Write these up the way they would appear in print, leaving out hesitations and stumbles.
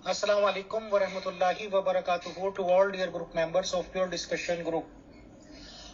Assalamu alaikum wa rahmatullahi wa barakatuhu to all dear group members of Pure Discussion Group.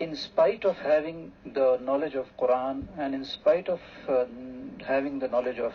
in spite of having the knowledge of Quran and in spite of having the knowledge of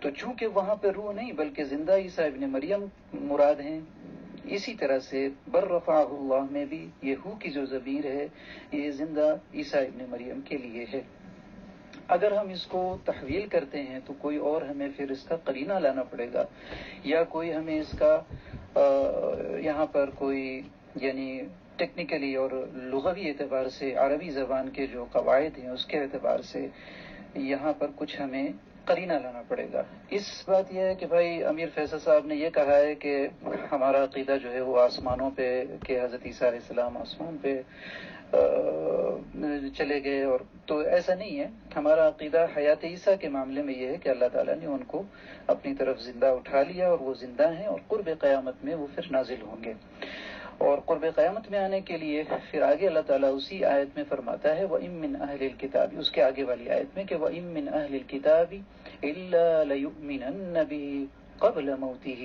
تو چونکہ وہاں پہ روح نہیں بلکہ زندہ عیسیٰ ابن مریم مراد ہیں، اسی طرح سے بر رفعہ اللہ میں بھی یہ ہو کی جو ضمیر ہے یہ زندہ عیسیٰ ابن مریم کے لیے ہے۔ اگر ہم اس کو تحویل کرتے ہیں تو کوئی اور ہمیں پھر اس کا قرینہ لانا پڑے گا، یا کوئی ہمیں اس کا یہاں پر کوئی یعنی ٹیکنیکلی اور لغوی اعتبار سے عربی زبان کے جو قواعد ہیں اس کے اعتبار سے یہاں پر کچھ ہمیں قرینہ لانا پڑے گا۔ اس بات یہ ہے کہ بھائی امیر فیصل صاحب نے یہ کہا ہے کہ ہمارا عقیدہ جو ہے وہ آسمانوں پہ کہ حضرت عیسیٰ علیہ السلام آسمان پہ چلے گئے، اور تو ایسا نہیں ہے۔ ہمارا عقیدہ حیات عیسیٰ کے معاملے میں یہ ہے کہ اللہ تعالیٰ نے ان کو اپنی طرف زندہ اٹھا لیا اور وہ زندہ ہیں، اور قرب قیامت میں وہ پھر نازل ہوں گے، اور قرب قیامت میں آنے کے لیے پھر آگے اللہ تعالیٰ اسی آیت میں فرماتا ہے وَإِن مِّنْ أَهْلِ الْكِتَابِ، اس کے آگے والی آیت میں کہ وَإِن مِّنْ أَهْلِ الْكِتَابِ إِلَّا لَيُؤْمِنَنَّ بِهِ قَبْلَ مَوْتِهِ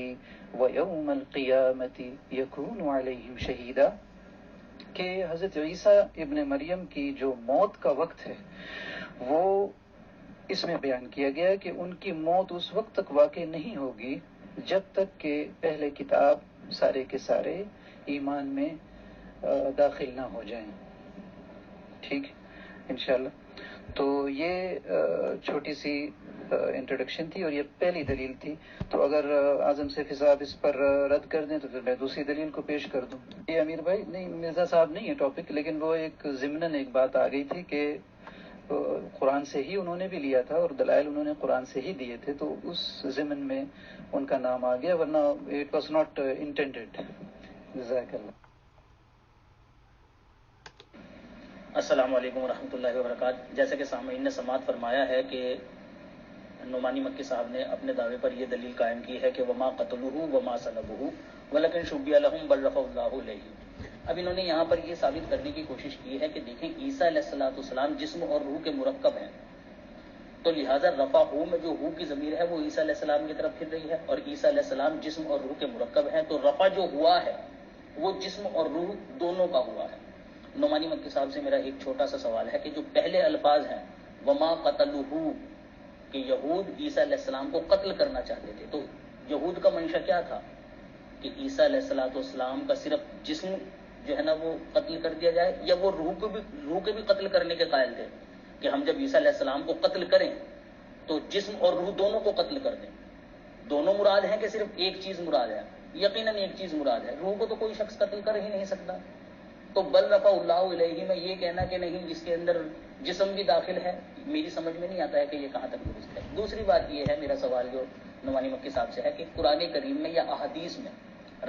وَيَوْمَ الْقِيَامَةِ يَكُونُ عَلَيْهِمْ شَهِيدًا، کہ حضرت عیسیٰ ابن مریم کی جو موت کا وقت ہے وہ اس میں بیان کیا گیا کہ ان کی موت اس وقت تک واقع نہیں ہوگی جب تک کہ اہل کتاب سارے کے سارے ایمان میں داخل نہ ہو جائیں۔ ٹھیک انشاءاللہ۔ تو یہ چھوٹی سی انٹروڈکشن تھی اور یہ پہلی دلیل تھی، تو اگر اعظم سیفی صاحب اس پر رد کر دیں تو پھر میں دوسری دلیل کو پیش کر دوں۔ یہ امیر بھائی نہیں، مرزا صاحب نہیں ہے ٹاپک، لیکن وہ ایک ضمناً ایک بات آ گئی تھی کہ قرآن سے ہی انہوں نے بھی لیا تھا اور دلائل انہوں نے قرآن سے ہی دیے تھے، تو اس ضمن میں ان کا نام آ گیا، ورنہ اٹ واز ناٹ انٹینڈیڈ۔ جزاک اللہ۔ السلام علیکم ورحمۃ اللہ وبرکاتہ۔ جیسے کہ سامعین نے سماعت فرمایا ہے کہ نعمانی مکی صاحب نے اپنے دعوے پر یہ دلیل قائم کی ہے کہ وما قتلوہ وما صلبوہ ولکن شبیہ لہم بل رفعہ اللہ الیہ۔ اب انہوں نے یہاں پر یہ ثابت کرنے کی کوشش کی ہے کہ دیکھیں عیسیٰ علیہ السلام جسم اور روح کے مرکب ہیں، تو لہٰذا رفعہ میں جو ہو کی ضمیر ہے وہ عیسیٰ علیہ السلام کی طرف پھر رہی ہے، اور عیسیٰ علیہ السلام جسم اور روح کے مرکب ہیں، تو رفع جو ہوا ہے وہ جسم اور روح دونوں کا ہوا ہے۔ نعمانی مکی صاحب سے میرا ایک چھوٹا سا سوال ہے کہ جو پہلے الفاظ ہیں وما قتلوہ، کہ یہود عیسیٰ علیہ السلام کو قتل کرنا چاہتے تھے، تو یہود کا منشا کیا تھا کہ عیسیٰ علیہ السلام کا صرف جسم جو ہے نا وہ قتل کر دیا جائے، یا وہ روح کے بھی قتل کرنے کے قائل تھے کہ ہم جب عیسیٰ علیہ السلام کو قتل کریں تو جسم اور روح دونوں کو قتل کر دیں؟ دونوں مراد ہیں کہ صرف ایک چیز مراد ہے؟ یقیناً ایک چیز مراد ہے، روح کو تو کوئی شخص قتل کر ہی نہیں سکتا۔ تو بل رفع اللہ الیہ میں یہ کہنا کہ نہیں اس کے اندر جسم بھی داخل ہے، میری سمجھ میں نہیں آتا ہے کہ یہ کہاں تک درست ہے۔ دوسری بات یہ ہے، میرا سوال جو نعمانی مکی صاحب سے ہے کہ قرآن کریم میں یا احادیث میں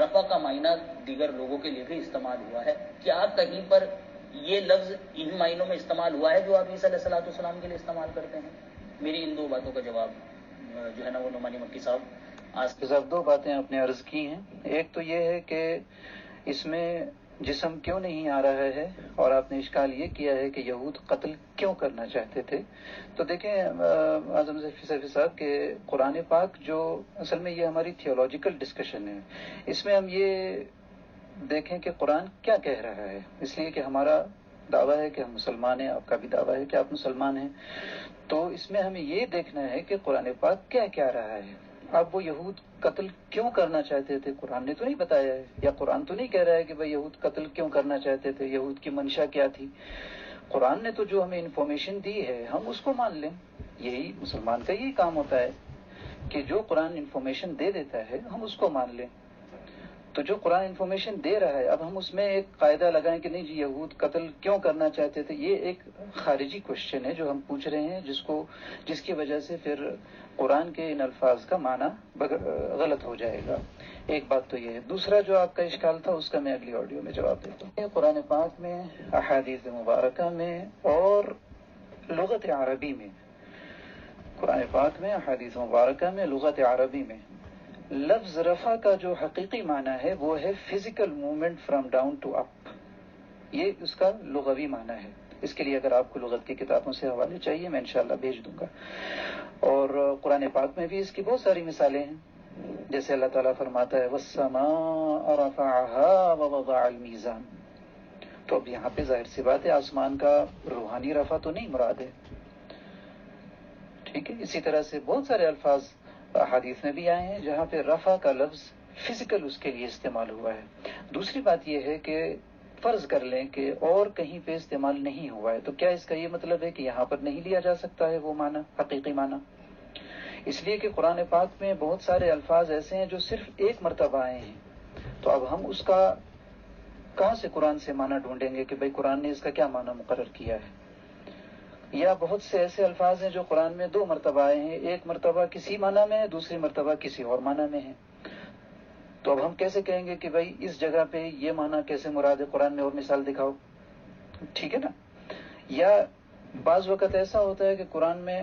رفع کا معنی دیگر لوگوں کے لیے بھی استعمال ہوا ہے، کیا کہیں پر یہ لفظ ان معنوں میں استعمال ہوا ہے جو آپ عیسیٰ علیہ السلام کے لیے استعمال کرتے ہیں؟ میری ان دو باتوں کا جواب جو ہے نا وہ نعمانی مکی صاحب دو باتیں آپ نے عرض کی ہیں۔ ایک تو یہ ہے کہ اس میں جسم کیوں نہیں آ رہا ہے، اور آپ نے اشکال یہ کیا ہے کہ یہود قتل کیوں کرنا چاہتے تھے۔ تو دیکھیں اعظم سیفی صاحب کہ قرآن پاک جو اصل میں یہ ہماری تھیولوجیکل ڈسکشن ہے، اس میں ہم یہ دیکھیں کہ قرآن کیا کہہ رہا ہے، اس لیے کہ ہمارا دعویٰ ہے کہ ہم مسلمان ہیں، آپ کا بھی دعویٰ ہے کہ آپ مسلمان ہیں، تو اس میں ہمیں یہ دیکھنا ہے کہ قرآن پاک کیا کہہ رہا ہے۔ اب وہ یہود قتل کیوں کرنا چاہتے تھے قرآن نے تو نہیں بتایا ہے، یا قرآن تو نہیں کہہ رہا ہے کہ بھائی یہود قتل کیوں کرنا چاہتے تھے، یہود کی منشا کیا تھی۔ قرآن نے تو جو ہمیں انفارمیشن دی ہے ہم اس کو مان لیں، یہی مسلمان کا یہی کام ہوتا ہے کہ جو قرآن انفارمیشن دے دیتا ہے ہم اس کو مان لیں۔ تو جو قرآن انفارمیشن دے رہا ہے اب ہم اس میں ایک قاعدہ لگائیں کہ نہیں جی یہود قتل کیوں کرنا چاہتے تھے، یہ ایک خارجی کوشچن ہے جو ہم پوچھ رہے ہیں، جس کی وجہ سے پھر قرآن کے ان الفاظ کا معنی غلط ہو جائے گا۔ ایک بات تو یہ ہے۔ دوسرا جو آپ کا اشکال تھا اس کا میں اگلی آڈیو میں جواب دیتا ہوں۔ قرآن پاک میں، احادیث مبارکہ میں اور لغت عربی میں، قرآن پاک میں، احادیث مبارکہ میں، لغت عربی میں لفظ رفع کا جو حقیقی معنی ہے وہ ہے physical movement from down to اپ، یہ اس کا لغوی معنی ہے۔ اس کے لیے اگر آپ کو لغت کی کتابوں سے حوالے چاہیے میں انشاءاللہ بھیج دوں گا۔ اور قرآن پاک میں بھی اس کی بہت ساری مثالیں ہیں، جیسے اللہ تعالیٰ فرماتا ہے وَالسَّمَاءَ رَفَعَهَا وَوَضَعَ الْمِيزَانَ، تو اب یہاں پہ ظاہر سی بات ہے آسمان کا روحانی رفع تو نہیں مراد ہے، ٹھیک ہے۔ اسی طرح سے بہت سارے الفاظ احادیث میں بھی آئے ہیں جہاں پہ رفع کا لفظ فزیکل اس کے لیے استعمال ہوا ہے۔ دوسری بات یہ ہے کہ فرض کر لیں کہ اور کہیں پہ استعمال نہیں ہوا ہے، تو کیا اس کا یہ مطلب ہے کہ یہاں پر نہیں لیا جا سکتا ہے وہ معنی، حقیقی معنی؟ اس لیے کہ قرآن پاک میں بہت سارے الفاظ ایسے ہیں جو صرف ایک مرتبہ آئے ہیں، تو اب ہم اس کا کہاں سے قرآن سے معنی ڈھونڈیں گے کہ بھئی قرآن نے اس کا کیا معنی مقرر کیا ہے؟ یا بہت سے ایسے الفاظ ہیں جو قرآن میں 2 مرتبہ آئے ہیں، ایک مرتبہ کسی معنی میں ہے، دوسری مرتبہ کسی اور معنی میں ہے، تو اب ہم کیسے کہیں گے کہ بھئی اس جگہ پہ یہ معنی کیسے مراد ہے قرآن میں، اور مثال دکھاؤ، ٹھیک ہے نا؟ یا بعض وقت ایسا ہوتا ہے کہ قرآن میں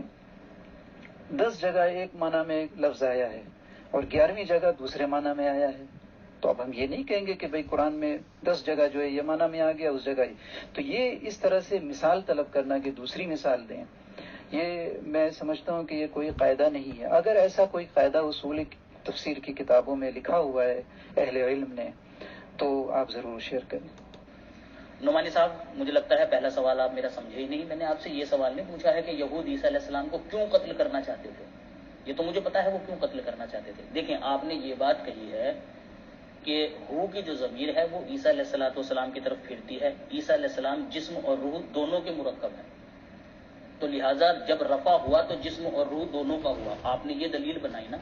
10 جگہ ایک معنی میں لفظ آیا ہے اور 11ویں جگہ دوسرے معنی میں آیا ہے، تو اب ہم یہ نہیں کہیں گے کہ بھئی قرآن میں 10 جگہ جو ہے یہ معنی میں آ گیا، اس جگہ ہی، تو یہ اس طرح سے مثال طلب کرنا کہ دوسری مثال دیں، یہ میں سمجھتا ہوں کہ یہ کوئی قاعدہ نہیں ہے۔ اگر ایسا کوئی قاعدہ اصول تفسیر کی کتابوں میں لکھا ہوا ہے اہل علم نے تو آپ ضرور شیئر کریں۔ نعمانی صاحب، مجھے لگتا ہے پہلا سوال آپ میرا سمجھے ہی نہیں۔ میں نے آپ سے یہ سوال نہیں پوچھا ہے کہ یہود عیسیٰ علیہ السلام کو کیوں قتل کرنا چاہتے تھے، یہ تو مجھے پتا ہے وہ کیوں قتل کرنا چاہتے تھے۔ دیکھیں، آپ نے یہ بات کہی ہے کہ روح کی جو ضمیر ہے وہ عیسیٰ علیہ السلام کی طرف پھرتی ہے، عیسیٰ علیہ السلام جسم اور روح دونوں کے مرکب ہیں، تو لہٰذا جب رفع ہوا تو جسم اور روح دونوں کا ہوا۔ آپ نے یہ دلیل بنائی نا۔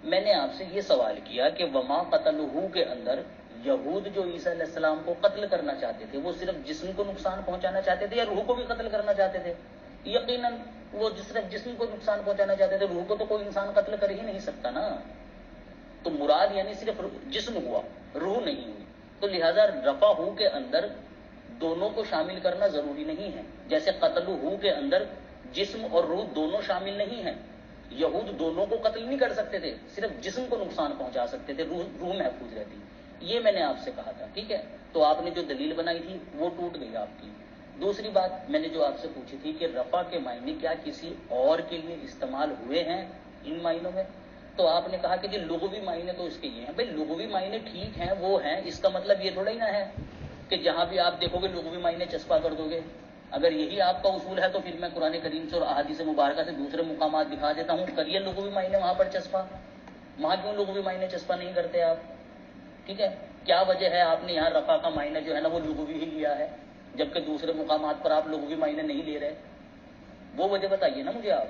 میں نے آپ سے یہ سوال کیا کہ وما قتلہ کے اندر یہود جو عیسیٰ علیہ السلام کو قتل کرنا چاہتے تھے وہ صرف جسم کو نقصان پہنچانا چاہتے تھے یا روح کو بھی قتل کرنا چاہتے تھے؟ یقیناً وہ صرف جسم کو نقصان پہنچانا چاہتے تھے، روح کو تو کوئی انسان قتل کر ہی نہیں سکتا نا، تو مراد یعنی صرف جسم ہوا، روح نہیں ہوئی، تو لہذا رفع ہو کے اندر دونوں کو شامل کرنا ضروری نہیں ہے، جیسے قتل ہو کے اندر جسم اور روح دونوں شامل نہیں ہیں۔ یہود دونوں کو قتل نہیں کر سکتے تھے، صرف جسم کو نقصان پہنچا سکتے تھے، روح محفوظ رہتی۔ یہ میں نے آپ سے کہا تھا، ٹھیک ہے؟ تو آپ نے جو دلیل بنائی تھی وہ ٹوٹ گئی آپ کی۔ دوسری بات میں نے جو آپ سے پوچھی تھی کہ رفع کے معنی کیا کسی اور کے لیے استعمال ہوئے ہیں ان معنوں میں، تو آپ نے کہا کہ جی لغوی معنی تو اس کے یہ ہیں۔ بھائی لغوی معنی ٹھیک ہیں، وہ ہیں، اس کا مطلب یہ تھوڑا ہی نہ ہے کہ جہاں بھی آپ دیکھو گے لغوی معنی چسپا کر دو گے۔ اگر یہی آپ کا اصول ہے تو پھر میں قرآن کریم سے اور احادیث مبارکہ سے دوسرے مقامات دکھا دیتا ہوں، کریے لغوی معنی وہاں پر چسپا، وہاں کیوں لغوی معنی چسپا نہیں کرتے آپ؟ ٹھیک ہے، کیا وجہ ہے آپ نے یہاں رفع کا معنی جو ہے نا وہ لغوی ہی لیا ہے جبکہ دوسرے مقامات پر آپ لغوی معنی نہیں لے رہے؟ وہ وجہ بتائیے نا مجھے آپ۔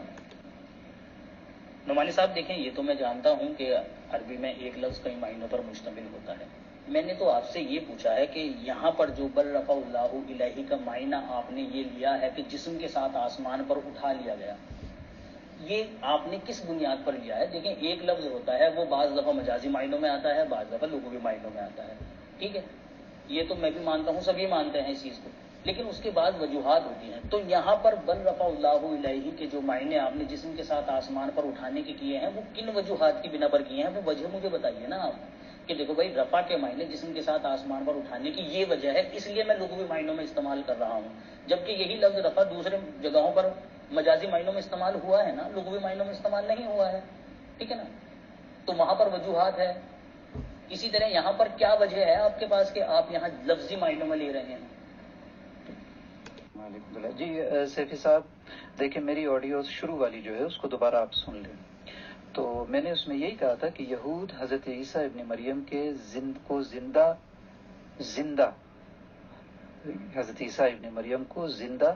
نعمانی صاحب دیکھیں، یہ تو میں جانتا ہوں کہ عربی میں ایک لفظ کئی معنوں پر مشتمل ہوتا ہے، میں نے تو آپ سے یہ پوچھا ہے کہ یہاں پر جو بل رفع اللہ الیہ کا معنی آپ نے یہ لیا ہے کہ جسم کے ساتھ آسمان پر اٹھا لیا گیا، یہ آپ نے کس بنیاد پر لیا ہے؟ دیکھیں، ایک لفظ ہوتا ہے وہ بعض دفعہ مجازی معنوں میں آتا ہے، بعض دفعہ لغوی معنوں میں آتا ہے، ٹھیک ہے؟ یہ تو میں بھی مانتا ہوں، سبھی مانتے ہیں اس چیز کو، لیکن اس کے بعد وجوہات ہوتی ہیں۔ تو یہاں پر بل رفع اللہ الیہ کے جو معنی آپ نے جسم کے ساتھ آسمان پر اٹھانے کے کیے ہیں وہ کن وجوہات کی بنا پر کیے ہیں؟ وہ وجہ مجھے بتائیے نا آپ کہ دیکھو بھائی رفع کے معنی جسم کے ساتھ آسمان پر اٹھانے کی یہ وجہ ہے، اس لیے میں لغوی معنوں میں استعمال کر رہا ہوں، جبکہ یہی لفظ رفع دوسرے جگہوں پر مجازی معنوں میں استعمال ہوا ہے نا، لغوی معنوں میں استعمال نہیں ہوا ہے، ٹھیک ہے نا؟ تو وہاں پر وجوہات ہے۔ اسی طرح یہاں پر کیا وجہ ہے آپ کے پاس کہ آپ یہاں لفظی معنوں میں لے رہے ہیں؟ جی سیفی صاحب دیکھیں، میری آڈیو شروع والی جو ہے اس کو دوبارہ آپ سن لیں، تو میں نے اس میں یہی کہا تھا کہ یہود حضرت عیسیٰ ابن مریم کے زندہ حضرت عیسیٰ ابن مریم کو زندہ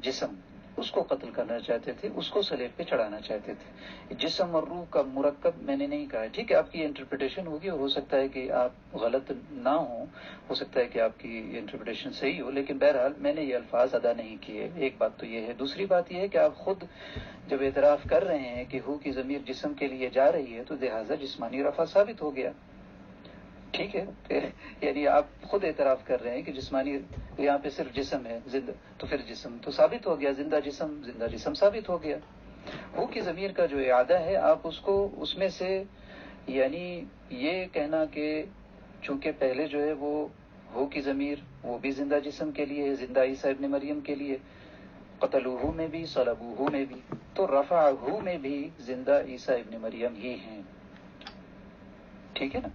جسم اس کو قتل کرنا چاہتے تھے، اس کو صلیب پہ چڑھانا چاہتے تھے۔ جسم اور روح کا مرکب میں نے نہیں کہا، ٹھیک ہے؟ آپ کی انٹرپریٹیشن ہوگی اور ہو سکتا ہے کہ آپ غلط نہ ہوں، ہو سکتا ہے کہ آپ کی انٹرپریٹیشن صحیح ہو، لیکن بہرحال میں نے یہ الفاظ ادا نہیں کیے۔ ایک بات تو یہ ہے۔ دوسری بات یہ ہے کہ آپ خود جب اعتراف کر رہے ہیں کہ ہو کی ضمیر جسم کے لیے جا رہی ہے تو لہٰذا جسمانی رفع ثابت ہو گیا، ٹھیک ہے؟ یعنی آپ خود اعتراف کر رہے ہیں کہ جسمانی یہاں پہ صرف جسم ہے زندہ، تو پھر جسم تو ثابت ہو گیا، زندہ جسم ثابت ہو گیا۔ ہو کی ضمیر کا جو اعادہ ہے آپ اس کو اس میں سے یعنی یہ کہنا کہ چونکہ پہلے جو ہے وہ ہو کی ضمیر وہ بھی زندہ جسم کے لیے ہے، زندہ عیسیٰ ابن مریم کے لیے، قتلوہ میں بھی صلبوہ میں بھی، تو رفعہ میں بھی زندہ عیسیٰ ابن مریم ہی ہیں، ٹھیک ہے نا؟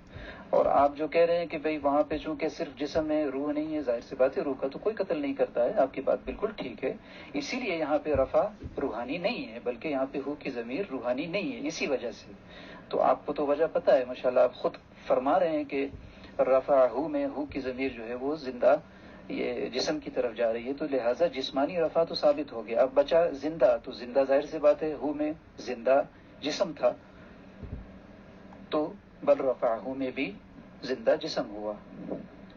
اور آپ جو کہہ رہے ہیں کہ بھئی وہاں پہ چونکہ صرف جسم ہے روح نہیں ہے، ظاہر سی بات ہے روح کا تو کوئی قتل نہیں کرتا ہے، آپ کی بات بالکل ٹھیک ہے، اسی لیے یہاں پہ رفع روحانی نہیں ہے، بلکہ یہاں پہ ہو کی ضمیر روحانی نہیں ہے اسی وجہ سے۔ تو آپ کو تو وجہ پتہ ہے ماشاءاللہ، آپ خود فرما رہے ہیں کہ رفع ہو میں ہو کی ضمیر جو ہے وہ زندہ یہ جسم کی طرف جا رہی ہے، تو لہٰذا جسمانی رفع تو ثابت ہو گیا، اب بچا زندہ، تو زندہ ظاہر سی بات ہے ہو میں زندہ جسم تھا، تو بل رفعہ میں بھی زندہ جسم ہوا،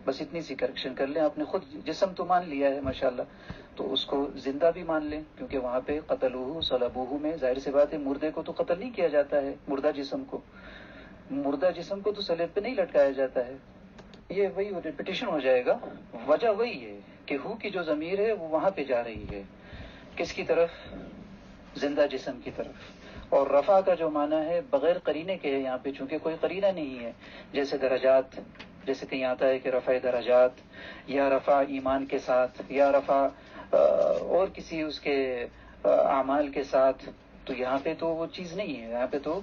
بس اتنی سی کریکشن کر لیں، آپ نے خود جسم تو مان لیا ہے ماشاءاللہ، تو اس کو زندہ بھی مان لیں، کیونکہ وہاں پہ قتلوہ صلبوہ میں ظاہر سی بات ہے مردے کو تو قتل نہیں کیا جاتا ہے، مردہ جسم کو تو صلیب پہ نہیں لٹکایا جاتا ہے، یہ وہی ریپیٹیشن ہو جائے گا، وجہ وہی ہے کہ ہو کی جو ضمیر ہے وہ وہاں پہ جا رہی ہے، کس کی طرف؟ زندہ جسم کی طرف، اور رفع کا جو معنی ہے بغیر قرینے کے ہے یہاں پہ، چونکہ کوئی قرینہ نہیں ہے، جیسے درجات، جیسے کہیں آتا ہے کہ رفع درجات، یا رفع ایمان کے ساتھ، یا رفع اور کسی اس کے اعمال کے ساتھ، تو یہاں پہ تو وہ چیز نہیں ہے، یہاں پہ تو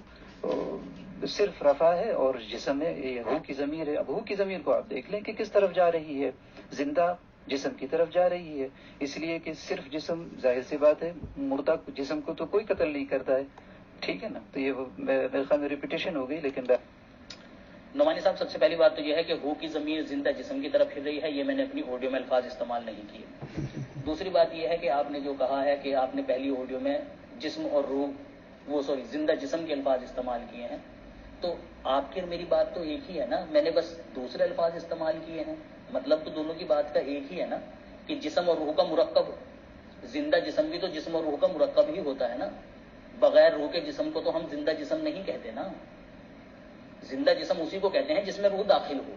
صرف رفع ہے اور جسم ہے، یہ ہو کی ضمیر ہے۔ اب ہو کی ضمیر کو آپ دیکھ لیں کہ کس طرف جا رہی ہے، زندہ جسم کی طرف جا رہی ہے، اس لیے کہ صرف جسم، ظاہر سی بات ہے مردہ جسم کو تو کوئی قتل نہیں کرتا ہے، ٹھیک ہے نا، تو یہ میرے خیال میں ریپیٹیشن ہو گئی، لیکن نعمانی صاحب سب سے پہلی بات تو یہ ہے کہ ہو کی ضمیر زندہ جسم کی طرف پھر رہی ہے، یہ میں نے اپنی آڈیو میں الفاظ استعمال نہیں کیے۔ دوسری بات یہ ہے کہ آپ نے جو کہا ہے کہ آپ نے پہلی آڈیو میں جسم اور روح زندہ جسم کے الفاظ استعمال کیے ہیں، تو آپ کی اور میری بات تو ایک ہی ہے نا، میں نے بس دوسرے الفاظ استعمال کیے ہیں، مطلب تو دونوں کی بات کا ایک ہی ہے نا، کہ جسم اور روح کا مرکب، زندہ جسم بھی تو جسم اور روح کا مرکب ہی ہوتا ہے نا، بغیر روح کے جسم کو تو ہم زندہ جسم نہیں کہتے نا، زندہ جسم اسی کو کہتے ہیں جس میں روح داخل ہو۔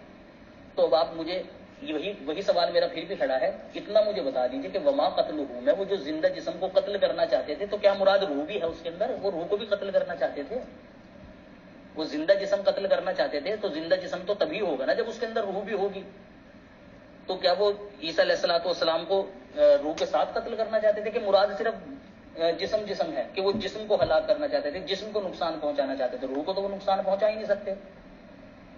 تو اب آپ مجھے وہی سوال میرا پھر بھی کھڑا ہے، اتنا مجھے بتا دیجئے کہ وما قتلہ میں وہ جو زندہ جسم کو قتل کرنا چاہتے تھے، تو کیا مراد روح بھی ہے اس کے اندر؟ وہ روح کو بھی قتل کرنا چاہتے تھے، وہ زندہ جسم قتل کرنا چاہتے تھے، تو زندہ جسم تو تبھی ہوگا نا جب اس کے اندر روح بھی ہوگی، تو کیا وہ عیسیٰ علیہ السلام کو روح کے ساتھ قتل کرنا چاہتے تھے، کہ مراد صرف جسم ہے، کہ وہ جسم کو ہلاک کرنا چاہتے تھے، جسم کو نقصان پہنچانا چاہتے تھے، روح کو تو وہ نقصان پہنچا ہی نہیں سکتے،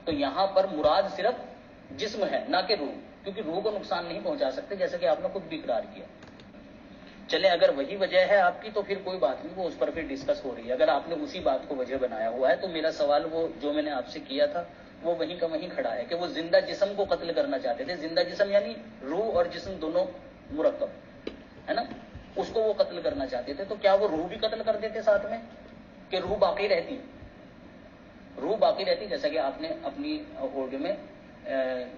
تو یہاں پر مراد صرف جسم ہے نہ کہ روح، کیونکہ روح کو نقصان نہیں پہنچا سکتے، جیسے کہ آپ نے خود بھی اقرار کیا۔ چلیں اگر وہی وجہ ہے آپ کی تو پھر کوئی بات نہیں، وہ اس پر پھر ڈسکس ہو رہی ہے، اگر آپ نے اسی بات کو وجہ بنایا ہوا ہے تو میرا سوال وہ جو میں نے آپ سے کیا تھا وہ وہیں کا وہیں کھڑا ہے، کہ وہ زندہ جسم کو قتل کرنا چاہتے تھے، زندہ جسم یعنی روح اور جسم دونوں مرکب ہے نا، اس کو وہ قتل کرنا چاہتے تھے، تو کیا وہ روح بھی قتل کر دیتے ساتھ میں، کہ روح باقی رہتی؟ روح باقی رہتی، جیسا کہ آپ نے اپنی آڈیو میں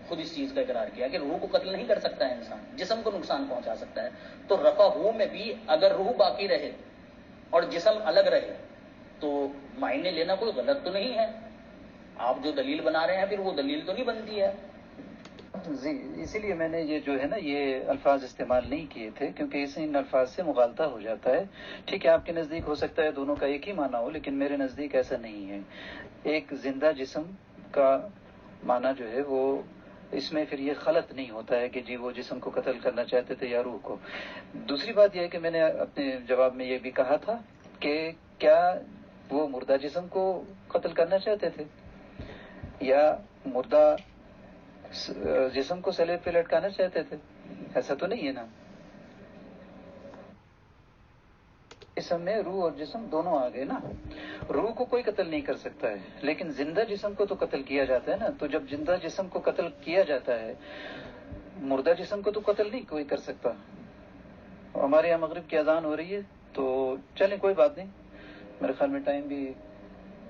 خود اس چیز کا اقرار کیا کہ روح کو قتل نہیں کر سکتا ہے انسان، جسم کو نقصان پہنچا سکتا ہے، تو رفع ہو میں بھی اگر روح باقی رہے اور جسم الگ رہے تو معنی لینا کوئی غلط تو نہیں ہے، آپ جو دلیل بنا رہے ہیں پھر وہ دلیل تو نہیں بنتی ہے۔ جی اسی لیے میں نے یہ جو ہے نا یہ الفاظ استعمال نہیں کیے تھے، کیونکہ اس ان الفاظ سے مغالطہ ہو جاتا ہے، ٹھیک ہے آپ کے نزدیک ہو سکتا ہے دونوں کا ایک ہی معنی ہو، لیکن میرے نزدیک ایسا نہیں ہے، ایک زندہ جسم کا معنی جو ہے وہ اس میں پھر یہ خلط نہیں ہوتا ہے کہ جی وہ جسم کو قتل کرنا چاہتے تھے یا روح کو۔ دوسری بات یہ ہے کہ میں نے اپنے جواب میں یہ بھی کہا تھا کہ کیا وہ مردہ جسم کو قتل کرنا چاہتے تھے یا مردہ جسم کو صلیب پہ لٹکانا چاہتے تھے؟ ایسا تو نہیں ہے نا، جسم میں روح اور جسم دونوں آ گئے نا، روح کو کوئی قتل نہیں کر سکتا ہے لیکن زندہ جسم کو تو قتل کیا جاتا ہے نا، تو جب زندہ جسم کو قتل کیا جاتا ہے مردہ جسم کو تو قتل نہیں کوئی کر سکتا۔ ہمارے یہاں مغرب کی اذان ہو رہی ہے تو چلیں کوئی بات نہیں، میرے خیال میں ٹائم بھی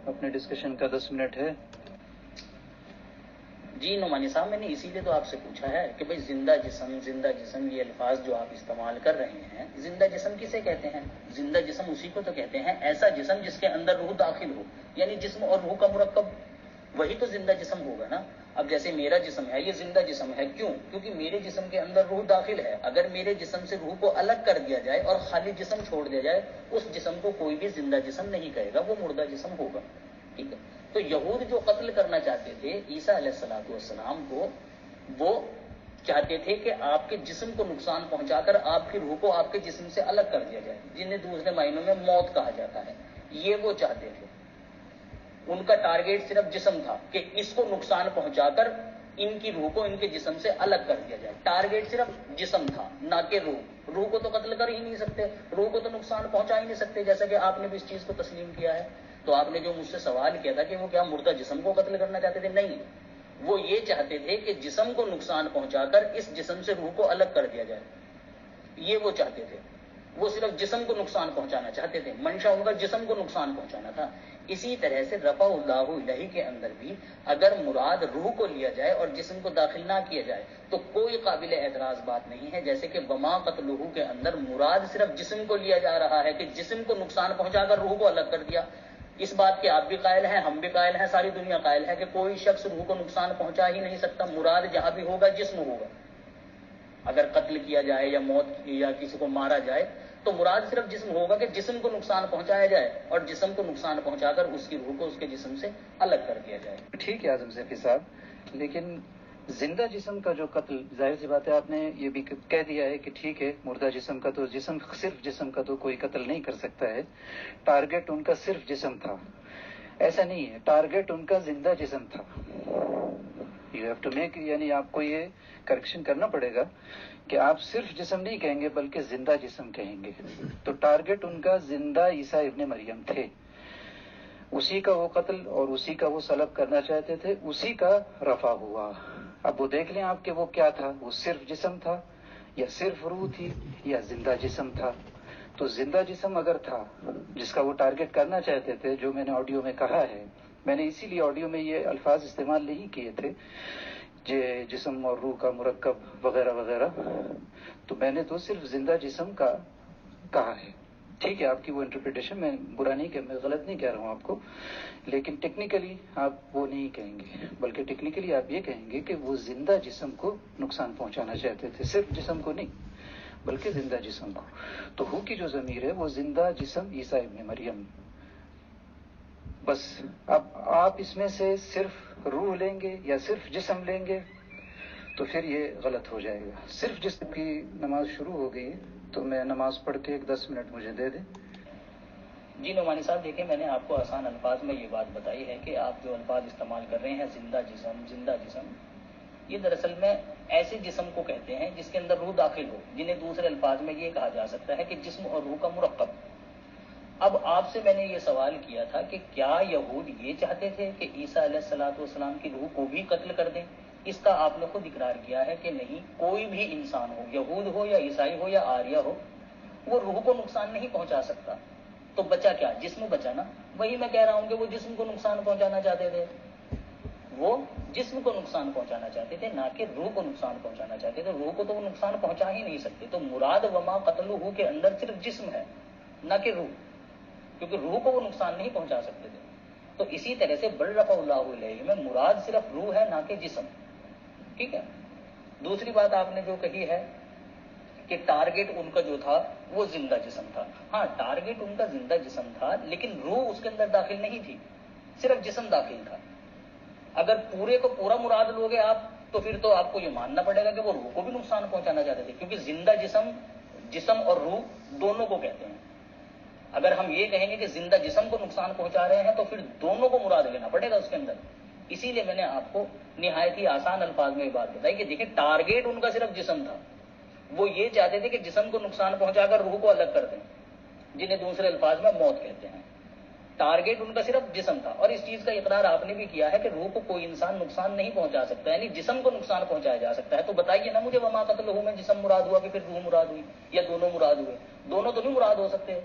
اپنے ڈسکشن کا 10 منٹ ہے۔ جی نعمانی صاحب میں نے اسی لیے تو آپ سے پوچھا ہے کہ بھئی زندہ جسم یہ الفاظ جو آپ استعمال کر رہے ہیں، زندہ جسم کسے کہتے ہیں؟ زندہ جسم اسی کو تو کہتے ہیں ایسا جسم جس کے اندر روح داخل ہو، یعنی جسم اور روح کا مرکب، وہی تو زندہ جسم ہوگا نا۔ اب جیسے میرا جسم ہے یہ زندہ جسم ہے، کیوں؟ کیونکہ میرے جسم کے اندر روح داخل ہے، اگر میرے جسم سے روح کو الگ کر دیا جائے اور خالی جسم چھوڑ دیا جائے اس جسم کو کوئی بھی زندہ جسم نہیں کہے گا، وہ مردہ جسم ہوگا، ٹھیک ہے۔ تو یہود جو قتل کرنا چاہتے تھے عیسیٰ علیہ السلام کو، وہ چاہتے تھے کہ آپ کے جسم کو نقصان پہنچا کر آپ کی روح کو آپ کے جسم سے الگ کر دیا جائے، جنہیں دوسرے معنوں میں موت کہا جاتا ہے، یہ وہ چاہتے تھے، ان کا ٹارگیٹ صرف جسم تھا کہ اس کو نقصان پہنچا کر ان کی روح کو ان کے جسم سے الگ کر دیا جائے. ٹارگیٹ صرف جسم تھا نہ کہ روح. روح کو تو قتل کر ہی نہیں سکتے, روح کو تو نقصان پہنچا ہی نہیں سکتے, جیسا کہ آپ نے بھی اس چیز کو تسلیم کیا ہے. تو آپ نے جو مجھ سے سوال کیا تھا کہ وہ کیا مردہ جسم کو قتل کرنا چاہتے تھے, نہیں, وہ یہ چاہتے تھے کہ جسم کو نقصان پہنچا کر اس جسم سے روح کو الگ کر دیا جائے. یہ وہ چاہتے تھے, وہ صرف جسم کو نقصان پہنچانا چاہتے تھے, منشا ان کا جسم کو نقصان پہنچانا تھا. اسی طرح سے رفع اللہ الیہ کے اندر بھی اگر مراد روح کو لیا جائے اور جسم کو داخل نہ کیا جائے تو کوئی قابل اعتراض بات نہیں ہے. جیسے کہ وما قتلہ کے اندر مراد صرف جسم کو لیا جا رہا ہے کہ جسم کو نقصان پہنچا کر روح کو الگ کر دیا. اس بات کے آپ بھی قائل ہیں, ہم بھی قائل ہیں, ساری دنیا قائل ہے کہ کوئی شخص روح کو نقصان پہنچا ہی نہیں سکتا. مراد جہاں بھی ہوگا جسم ہوگا. اگر قتل کیا جائے یا موت یا کسی کو مارا جائے تو مراد صرف جسم ہوگا کہ جسم کو نقصان پہنچایا جائے اور جسم کو نقصان پہنچا کر اس کی روح کو اس کے جسم سے الگ کر دیا جائے. ٹھیک ہے اعظم سیفی صاحب, لیکن زندہ جسم کا جو قتل, ظاہر سی بات ہے آپ نے یہ بھی کہہ دیا ہے کہ ٹھیک ہے مردہ جسم کا تو صرف جسم کا تو کوئی قتل نہیں کر سکتا ہے, ٹارگیٹ ان کا صرف جسم تھا. ایسا نہیں ہے, ٹارگیٹ ان کا زندہ جسم تھا. یو ہیو ٹو میک, یعنی آپ کو یہ کریکشن کرنا پڑے گا کہ آپ صرف جسم نہیں کہیں گے بلکہ زندہ جسم کہیں گے. تو ٹارگیٹ ان کا زندہ عیسیٰ ابن مریم تھے, اسی کا وہ قتل اور اسی کا وہ سلب کرنا چاہتے تھے, اسی کا رفع ہوا. اب وہ دیکھ لیں آپ کہ وہ کیا تھا, وہ صرف جسم تھا یا صرف روح تھی یا زندہ جسم تھا. تو زندہ جسم اگر تھا جس کا وہ ٹارگیٹ کرنا چاہتے تھے, جو میں نے آڈیو میں کہا ہے, میں نے اسی لیے آڈیو میں یہ الفاظ استعمال نہیں کیے تھے جسم اور روح کا مرکب وغیرہ وغیرہ, تو میں نے تو صرف زندہ جسم کا کہا ہے. ٹھیک ہے, آپ کی وہ انٹرپریٹیشن میں برا نہیں, کہ میں غلط نہیں کہہ رہا ہوں آپ کو, لیکن ٹیکنیکلی آپ وہ نہیں کہیں گے, بلکہ ٹیکنیکلی آپ یہ کہیں گے کہ وہ زندہ جسم کو نقصان پہنچانا چاہتے تھے, صرف جسم کو نہیں بلکہ زندہ جسم کو. تو ہو کی جو ضمیر ہے وہ زندہ جسم عیسیٰ ابن مریم. بس اب آپ اس میں سے صرف روح لیں گے یا صرف جسم لیں گے تو پھر یہ غلط ہو جائے گا. صرف جسم کی نماز شروع ہو گئی تو میں نماز پڑھ کے 10 منٹ مجھے دے دیں. جی نعمانی صاحب, دیکھیں میں نے آپ کو آسان الفاظ میں یہ بات بتائی ہے کہ آپ جو الفاظ استعمال کر رہے ہیں زندہ جسم, یہ دراصل میں ایسے جسم کو کہتے ہیں جس کے اندر روح داخل ہو, جنہیں دوسرے الفاظ میں یہ کہا جا سکتا ہے کہ جسم اور روح کا مرکب. اب آپ سے میں نے یہ سوال کیا تھا کہ کیا یہود یہ چاہتے تھے کہ عیسیٰ علیہ الصلوۃ والسلام کی روح کو بھی قتل کر دیں؟ اس کا آپ نے خود اقرار کیا ہے کہ نہیں, کوئی بھی انسان ہو, یہود ہو یا عیسائی ہو یا آریہ ہو, وہ روح کو نقصان نہیں پہنچا سکتا. تو بچا کیا, جسم بچا نا. وہی میں کہہ رہا ہوں کہ وہ جسم کو نقصان پہنچانا چاہتے تھے, وہ جسم کو نقصان پہنچانا چاہتے تھے, نہ کہ روح کو نقصان پہنچانا چاہتے تھے. روح کو تو وہ نقصان پہنچا ہی نہیں سکتے. تو مراد وما قتلہ کے اندر صرف جسم ہے نہ کہ روح, کیونکہ روح کو وہ نقصان نہیں پہنچا سکتے تھے. تو اسی طرح سے بل رفع اللہ الیہ میں مراد صرف روح ہے نہ کہ جسم. ٹھیک ہے. دوسری بات آپ نے جو کہی ہے کہ ٹارگیٹ ان کا جو تھا وہ زندہ جسم تھا. ہاں, ٹارگیٹ ان کا زندہ جسم تھا, لیکن روح اس کے اندر داخل نہیں تھی, صرف جسم داخل تھا. اگر پورے کو پورا مراد لوگے آپ تو پھر تو آپ کو یہ ماننا پڑے گا کہ وہ روح کو بھی نقصان پہنچانا چاہتے تھے, کیونکہ زندہ جسم اور روح دونوں کو کہتے ہیں. اگر ہم یہ کہیں گے کہ زندہ جسم کو نقصان پہنچا رہے ہیں تو پھر دونوں کو مراد لینا پڑے گا اس کے اندر. اسی لیے میں نے آپ کو نہایت ہی آسان الفاظ میں یہ بات بتائی کہ دیکھیں ٹارگیٹ ان کا صرف جسم تھا. وہ یہ چاہتے تھے کہ جسم کو نقصان پہنچا کر روح کو الگ کر دیں, جنہیں دوسرے الفاظ میں موت کہتے ہیں. ٹارگیٹ ان کا صرف جسم تھا, اور اس چیز کا اقرار آپ نے بھی کیا ہے کہ روح کو کوئی انسان نقصان نہیں پہنچا سکتا, یعنی جسم کو نقصان پہنچایا جا سکتا ہے. تو بتائیے نا مجھے وما قتلہ میں جسم مراد ہوا کہ پھر روح مراد ہوئی, یا دونوں مراد ہوئے؟ دونوں تو نہیں مراد ہو سکتے.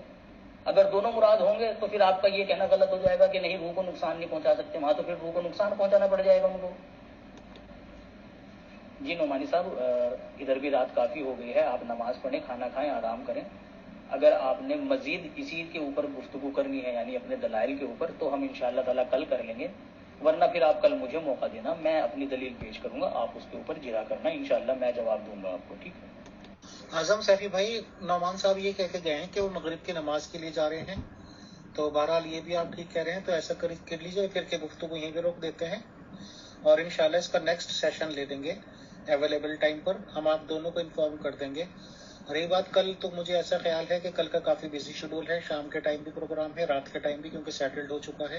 اگر دونوں مراد ہوں گے تو پھر آپ کا یہ کہنا غلط ہو جائے گا کہ نہیں روح کو نقصان نہیں پہنچا سکتے, وہاں تو پھر روح کو نقصان پہنچانا پڑ جائے گا ان کو. جی نعمانی صاحب, ادھر بھی رات کافی ہو گئی ہے, آپ نماز پڑھیں, کھانا کھائیں, آرام کریں. اگر آپ نے مزید اسی کے اوپر گفتگو کرنی ہے, یعنی اپنے دلائل کے اوپر, تو ہم انشاءاللہ تعالیٰ کل کر لیں گے. ورنہ پھر آپ کل مجھے موقع دینا, میں اپنی دلیل پیش کروں گا, آپ اس کے اوپر جرا کرنا, انشاءاللہ میں جواب دوں گا آپ کو. ٹھیک ہے. اعظم سیفی بھائی, نعمان صاحب یہ کہہ کے گئے ہیں کہ وہ مغرب کی نماز کے لیے جا رہے ہیں, تو بہرحال یہ بھی آپ ٹھیک کہہ رہے ہیں, تو ایسا کر لیجیے پھر کہ گفتگو یہیں پہ روک دیتے ہیں, اور انشاءاللہ اس کا نیکسٹ سیشن لے دیں گے اویلیبل ٹائم پر. ہم آپ دونوں کو انفارم کر دیں گے. رہی بات کل, تو مجھے ایسا خیال ہے کہ کل کا کافی بزی شیڈول ہے, شام کے ٹائم بھی پروگرام ہے, رات کے ٹائم بھی, کیونکہ سیٹلڈ ہو چکا ہے.